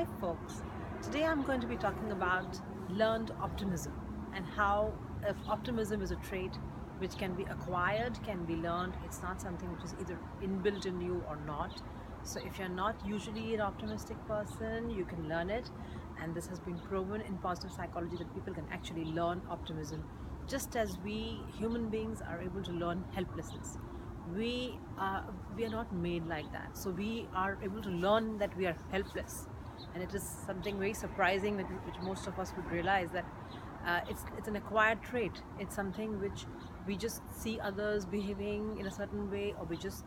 Hi folks, today I'm going to be talking about learned optimism and how if optimism is a trait which can be acquired, can be learned. It's not something which is either inbuilt in you or not. So if you're not usually an optimistic person, you can learn it, and this has been proven in positive psychology that people can actually learn optimism just as we human beings are able to learn helplessness. We are not made like that, so we are able to learn that we are helpless, and it is something very surprising which most of us would realize that it's an acquired trait. It's something which we just see others behaving in a certain way, or we just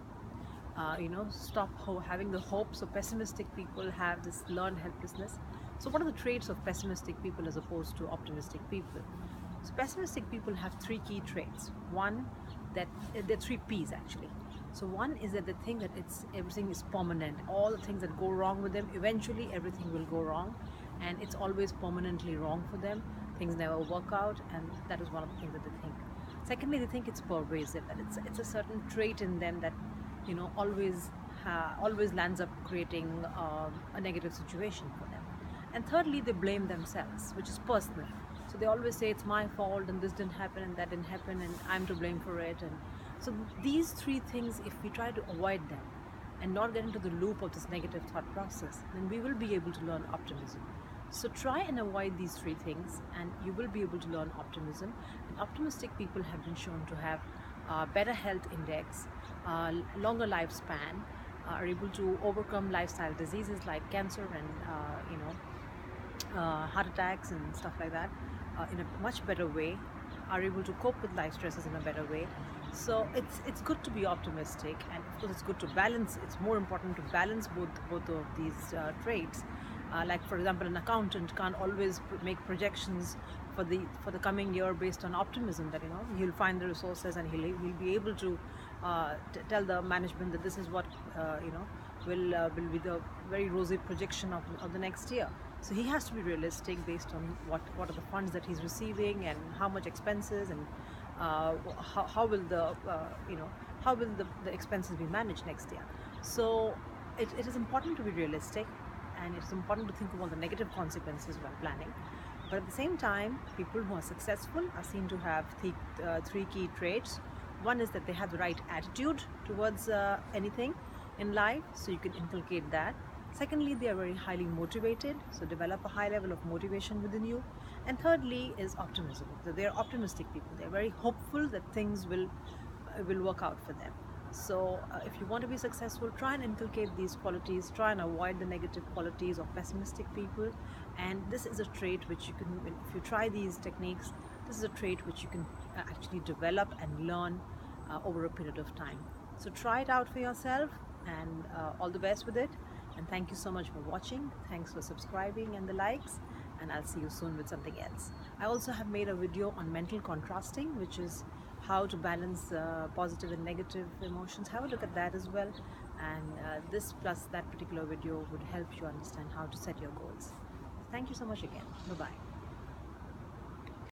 stop having the hope. So pessimistic people have this learned helplessness. So what are the traits of pessimistic people as opposed to optimistic people? So pessimistic people have three key traits. One, that there are three P's actually. So one is that they think that everything is permanent. All the things that go wrong with them, eventually everything will go wrong, and it's always permanently wrong for them. Things never work out, and that is one of the things that they think. Secondly, they think it's pervasive, that it's a certain trait in them that always lands up creating a negative situation for them. And thirdly, they blame themselves, which is personal. So they always say it's my fault, and this didn't happen, and that didn't happen, and I'm to blame for it. And so these three things, if we try to avoid them and not get into the loop of this negative thought process, then we will be able to learn optimism. So try and avoid these three things, and you will be able to learn optimism. And optimistic people have been shown to have better health index, longer lifespan, are able to overcome lifestyle diseases like cancer and heart attacks and stuff like that in a much better way, are able to cope with life stresses in a better way. So it's good to be optimistic, and of course it's good to balance. It's more important to balance both of these traits. Like for example, an accountant can't always make projections for the coming year based on optimism that he'll find the resources, and he'll be able to tell the management that this is what will be the very rosy projection of the next year. So he has to be realistic based on what are the funds that he's receiving, and how much expenses, and how will the expenses be managed next year. So it is important to be realistic, and it's important to think of all the negative consequences while planning. But at the same time, people who are successful are seen to have three key traits. One is that they have the right attitude towards anything in life, so you can inculcate that. Secondly, they are very highly motivated, so develop a high level of motivation within you. And thirdly is optimism. So they are optimistic people. They are very hopeful that things will work out for them. So if you want to be successful, try and inculcate these qualities. Try and avoid the negative qualities of pessimistic people. And this is a trait which you can, if you try these techniques, this is a trait which you can actually develop and learn over a period of time. So try it out for yourself, and all the best with it. And thank you so much for watching. Thanks for subscribing and the likes, and I'll see you soon with something else. I also have made a video on mental contrasting, which is how to balance positive and negative emotions. Have a look at that as well, and this plus that particular video would help you understand how to set your goals. Thank you so much again. Bye bye.